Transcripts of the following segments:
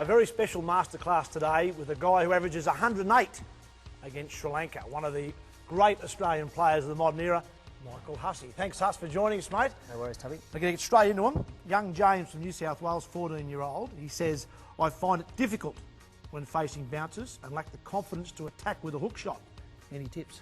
A very special masterclass today with a guy who averages 108 against Sri Lanka, one of the great Australian players of the modern era, Michael Hussey. Thanks, Huss, for joining us, mate. No worries, Tubby. We're going to get straight into him. Young James from New South Wales, 14-year-old. He says, I find it difficult when facing bouncers and lack the confidence to attack with a hook shot. Any tips?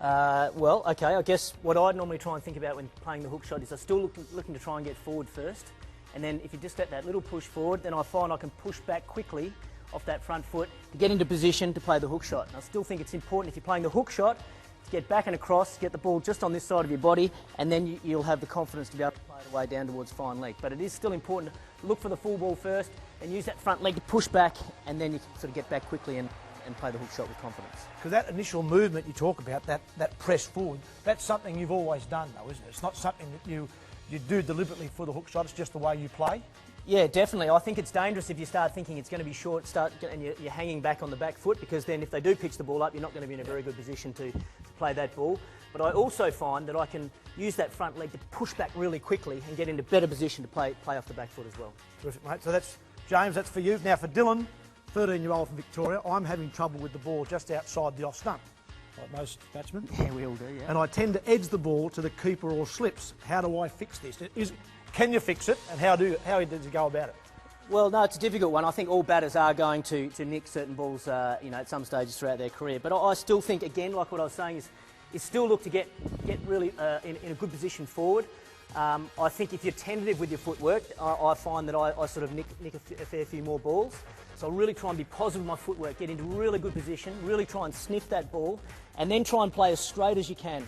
Well, okay, I guess what I'd normally try and think about when playing the hook shot is I'm still looking to try and get forward first. And then if you just let that little push forward, then I find I can push back quickly off that front foot to get into position to play the hook shot. And I still think it's important if you're playing the hook shot to get back and across, get the ball just on this side of your body, and then you'll have the confidence to be able to play it away down towards fine leg. But it is still important to look for the full ball first and use that front leg to push back, and then you can sort of get back quickly and play the hook shot with confidence. Because that initial movement you talk about, that press forward, that's something you've always done though, isn't it? It's not something that you do deliberately for the hook shot, it's just the way you play. Yeah, definitely. I think it's dangerous if you start thinking it's going to be short, and you're hanging back on the back foot, because then if they do pitch the ball up, you're not going to be in a very good position to play that ball. But I also find that I can use that front leg to push back really quickly and get into better position to play off the back foot as well. Terrific, mate. So that's, James, that's for you. Now for Dylan, 13-year-old from Victoria, I'm having trouble with the ball just outside the off stump, like most batsmen. Yeah, we all do, yeah. And I tend to edge the ball to the keeper or slips. How do I fix this? Can you fix it, and how did you go about it? Well, no, it's a difficult one. I think all batters are going to nick certain balls, at some stages throughout their career. But I still think, again, like what I was saying, is still look to get really in a good position forward. I think if you're tentative with your footwork, I find that I sort of nick a fair few more balls. So I really try and be positive with my footwork, get into really good position, really try and sniff that ball, and then try and play as straight as you can.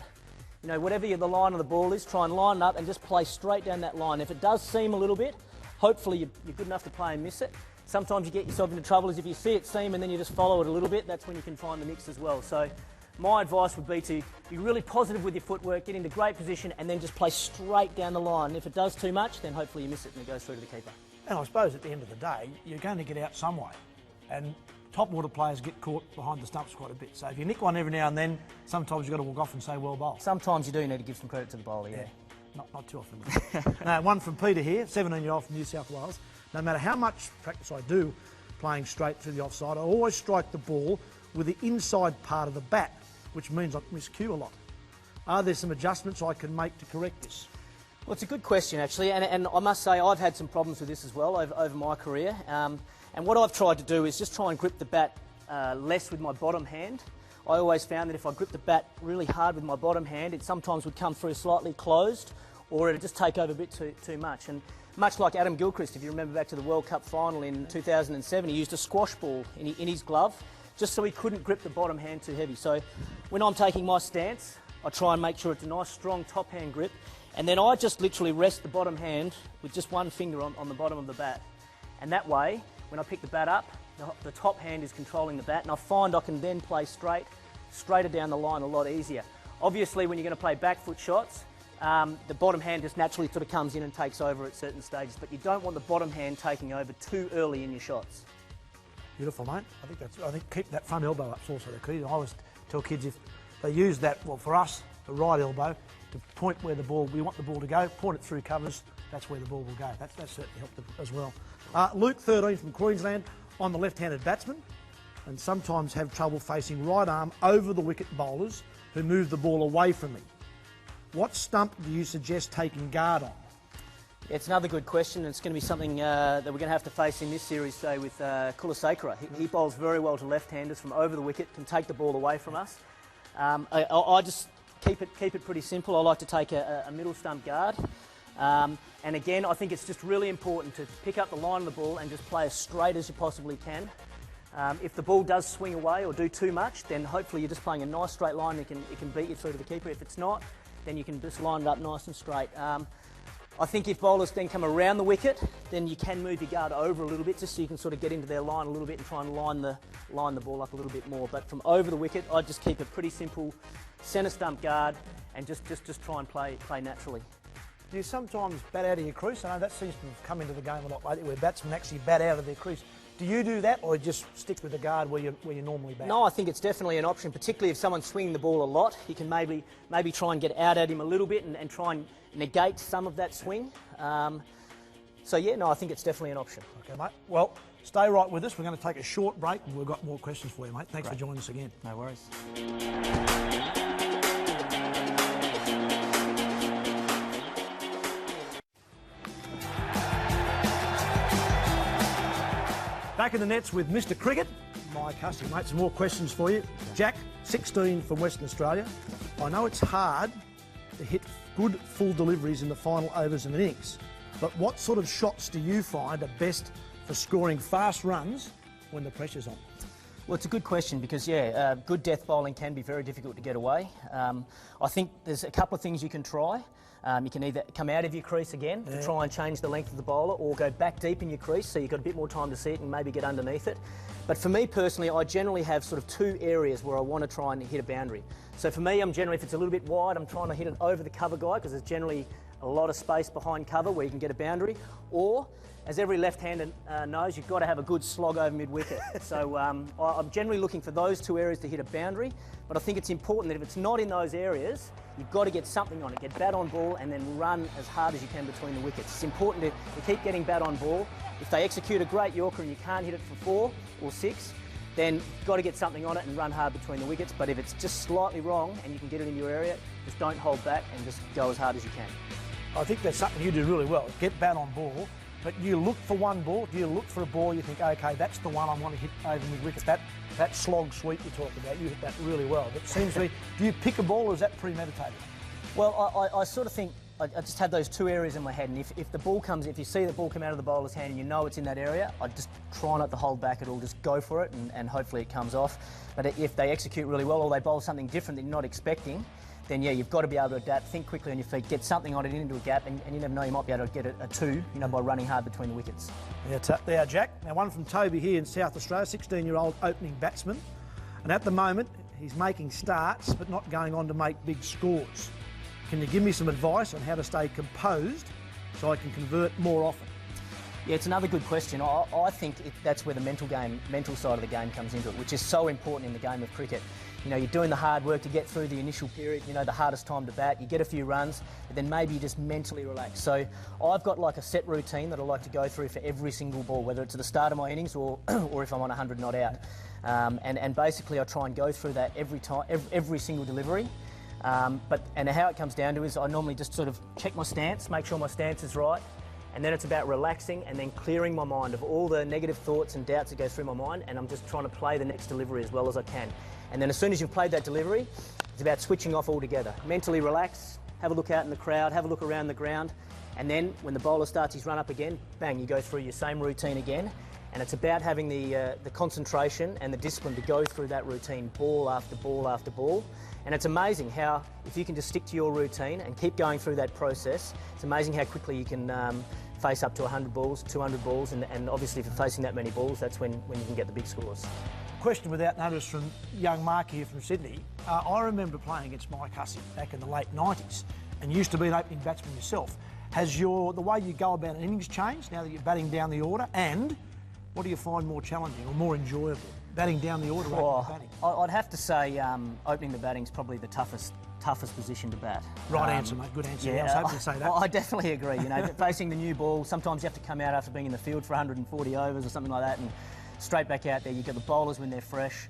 You know, whatever the line of the ball is, try and line it up and just play straight down that line. If it does seam a little bit, hopefully you're good enough to play and miss it. Sometimes you get yourself into trouble is if you see it seam and then you just follow it a little bit, that's when you can find the mix as well. So my advice would be to be really positive with your footwork, get into great position, and then just play straight down the line. If it does too much, then hopefully you miss it and it goes through to the keeper. And I suppose at the end of the day, you're going to get out some way. And top water players get caught behind the stumps quite a bit. So if you nick one every now and then, sometimes you've got to walk off and say, well bowled. Sometimes you do need to give some credit to the bowler, yeah. Not too often. No, one from Peter here, 17-year-old from New South Wales. No matter how much practice I do playing straight through the offside, I always strike the ball with the inside part of the bat, which means I miscue a lot. Are there some adjustments I can make to correct this? Well, it's a good question, actually, and I must say I've had some problems with this as well over my career. And what I've tried to do is just try and grip the bat less with my bottom hand. I always found that if I gripped the bat really hard with my bottom hand, it sometimes would come through slightly closed, or it'd just take over a bit too much. And much like Adam Gilchrist, if you remember back to the World Cup final in 2007, he used a squash ball in his glove, just so he couldn't grip the bottom hand too heavy. So when I'm taking my stance, I try and make sure it's a nice, strong top hand grip, and then I just literally rest the bottom hand with just one finger on the bottom of the bat. And that way, when I pick the bat up, the top hand is controlling the bat, and I find I can then play straighter down the line a lot easier. Obviously, when you're going to play back foot shots, the bottom hand just naturally sort of comes in and takes over at certain stages, but you don't want the bottom hand taking over too early in your shots. Beautiful, mate. I think keep that front elbow up's also the key. I always tell kids if they use that, well, for us, the right elbow, to point where we want the ball to go, point it through covers, that's where the ball will go. That's certainly helped as well. Luke, 13 from Queensland, I'm a left-handed batsman and sometimes have trouble facing right arm over the wicket bowlers who move the ball away from me. What stump do you suggest taking guard on? It's another good question, and it's going to be something that we're going to have to face in this series, say, with Kulasekaran. He bowls very well to left-handers from over the wicket, can take the ball away from us. I just keep it pretty simple. I like to take a middle stump guard. And again, I think it's just really important to pick up the line of the ball and just play as straight as you possibly can. If the ball does swing away or do too much, then hopefully you're just playing a nice straight line and it can beat you through to the keeper. If it's not, then you can just line it up nice and straight. I think if bowlers then come around the wicket, then you can move your guard over a little bit just so you can sort of get into their line a little bit and try and line the ball up a little bit more. But from over the wicket, I just keep it pretty simple, centre stump guard, and just try and play naturally. Do you sometimes bat out of your crease? I know that seems to have come into the game a lot lately, where batsmen actually bat out of their crease. Do you do that, or just stick with the guard where you normally bat? No, I think it's definitely an option, particularly if someone's swinging the ball a lot. You can maybe try and get out at him a little bit and try and negate some of that swing. So yeah, no, I think it's definitely an option. Okay, mate. Well, Stay right with us. We're going to take a short break and we've got more questions for you, mate. Thanks for joining us again. No worries. Back in the nets with Mr. Cricket, Mike Hussey, mate. Some more questions for you. Jack, 16 from Western Australia. I know it's hard to hit good full deliveries in the final overs of innings, but what sort of shots do you find are best for scoring fast runs when the pressure's on? Well, it's a good question because, good death bowling can be very difficult to get away. I think there's a couple of things you can try. You can either come out of your crease again to try and change the length of the bowler, or go back deep in your crease so you've got a bit more time to see it and maybe get underneath it. But for me personally, I generally have sort of two areas where I want to try and hit a boundary. So for me, I'm generally, if it's a little bit wide, I'm trying to hit it over the cover guy because there's generally a lot of space behind cover where you can get a boundary. Or, as every left-hander knows, you've got to have a good slog over mid-wicket. So I'm generally looking for those two areas to hit a boundary, but I think it's important that if it's not in those areas, you've got to get something on it. Get bat on ball and then run as hard as you can between the wickets. It's important to keep getting bat on ball. If they execute a great Yorker and you can't hit it for 4 or 6, then you've got to get something on it and run hard between the wickets. But if it's just slightly wrong and you can get it in your area, just don't hold back and just go as hard as you can. I think that's something you do really well. Get bat on ball, but you look for one ball. Do you look for a ball you think, okay, that's the one I want to hit over mid-wicket? That slog sweep you talk about, you hit that really well. But it seems to me, do you pick a ball or is that premeditated? Well, I sort of think I just have those two areas in my head, and if the ball comes, if you see the ball come out of the bowler's hand and you know it's in that area, I just try not to hold back at all, just go for it and hopefully it comes off. But if they execute really well or they bowl something different that you're not expecting, then yeah, you've got to be able to adapt, think quickly on your feet, get something on it into a gap, and you never know, you might be able to get a 2, by running hard between the wickets. Yeah, there, Jack. Now, one from Toby here in South Australia, 16-year-old opening batsman, and at the moment he's making starts but not going on to make big scores. Can you give me some advice on how to stay composed so I can convert more often? Yeah, it's another good question. I think that's where the mental side of the game comes into it, which is so important in the game of cricket. You're doing the hard work to get through the initial period, the hardest time to bat, you get a few runs, but then maybe you just mentally relax. So I've got like a set routine that I like to go through for every single ball, whether it's at the start of my innings or if I'm on 100 not out. And basically I try and go through that every time, every single delivery. And how it comes down to is I normally just sort of check my stance, make sure my stance is right, and then it's about relaxing and then clearing my mind of all the negative thoughts and doubts that go through my mind, and I'm just trying to play the next delivery as well as I can. And then as soon as you've played that delivery, it's about switching off altogether. Mentally relax, have a look out in the crowd, have a look around the ground, and then when the bowler starts his run up again, bang, you go through your same routine again. And it's about having the concentration and the discipline to go through that routine, ball after ball after ball. And it's amazing how, if you can just stick to your routine and keep going through that process, it's amazing how quickly you can face up to 100 balls, 200 balls, and obviously if you're facing that many balls, that's when you can get the big scores. Question without notice from young Mark here from Sydney. I remember playing against Mike Hussey back in the late 90s, and you used to be an opening batsman yourself. Has the way you go about an innings changed now that you're batting down the order, and what do you find more challenging or more enjoyable, batting down the order or batting? I'd have to say opening the batting is probably the toughest position to bat. Right answer, mate. Good answer. Yeah, I was hoping to say that. I definitely agree. Facing the new ball, sometimes you have to come out after being in the field for 140 overs or something like that, and straight back out there. You get the bowlers when they're fresh.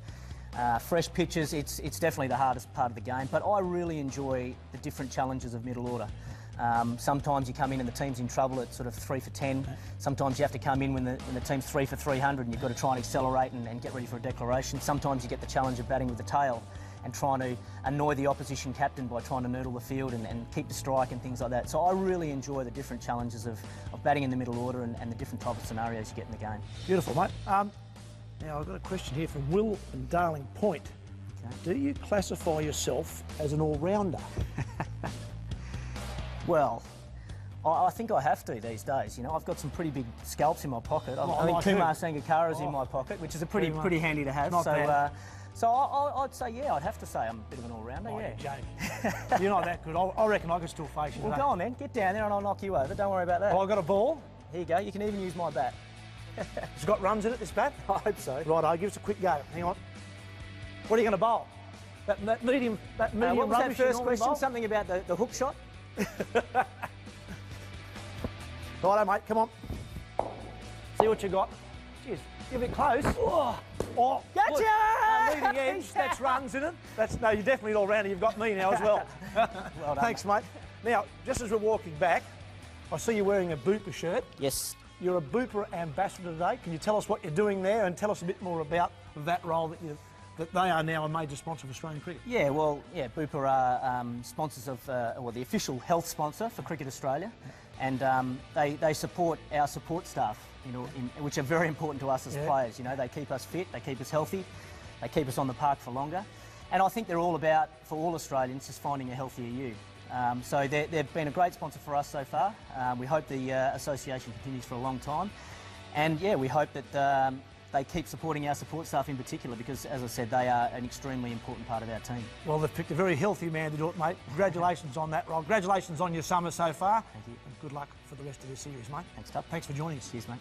Fresh pitches, it's definitely the hardest part of the game, but I really enjoy the different challenges of middle order. Sometimes you come in and the team's in trouble at sort of 3 for 10. Sometimes you have to come in when the team's 3 for 300 and you've got to try and accelerate and get ready for a declaration. Sometimes you get the challenge of batting with the tail and trying to annoy the opposition captain by trying to noodle the field and keep the strike and things like that. So I really enjoy the different challenges of batting in the middle order and the different type of scenarios you get in the game. Beautiful, mate. Now I've got a question here from Will and Darling Point. Okay. Do you classify yourself as an all-rounder? Well, I think I have to these days. I've got some pretty big scalps in my pocket. I think Kumar Sangakkara's in my pocket, which is a pretty handy to have. So I'd say, yeah, I'd have to say I'm a bit of an all-rounder, yeah. You're joking. You're not that good. I reckon I can still face you. Well, go on then, get down there and I'll knock you over. Don't worry about that. Well, I've got a ball. Here you go. You can even use my bat. It's got runs in it, this bat? I hope so. Righto, give us a quick go. Hang on. What are you going to bowl? That medium what was that first question? Something about the hook shot? Righto, mate, come on. See what you got. Cheers. You're a bit close. Oh, Gotcha! look, leading edge, that's runs in it. No, you're definitely all rounder. You've got me now as well. Well done. Thanks, mate. Now, just as we're walking back, I see you wearing a Booper shirt. Yes. You're a Booper ambassador today. Can you tell us what you're doing there and tell us a bit more about that role that they are now a major sponsor of Australian cricket? Yeah, well, yeah, Booper are sponsors of, well, the official health sponsor for Cricket Australia, and they support our support staff, you know, which are very important to us as players. You know, they keep us fit, they keep us healthy, they keep us on the park for longer, and I think they're all about, for all Australians, just finding a healthier you. So they've been a great sponsor for us so far. We hope the association continues for a long time, and yeah, we hope that they keep supporting our support staff in particular, because, as I said, they are an extremely important part of our team. Well, they've picked a very healthy man to do it, mate. Congratulations on that role. Congratulations on your summer so far. Thank you. And good luck for the rest of the series, mate. Thanks, Tup. Thanks for joining us. Cheers, mate.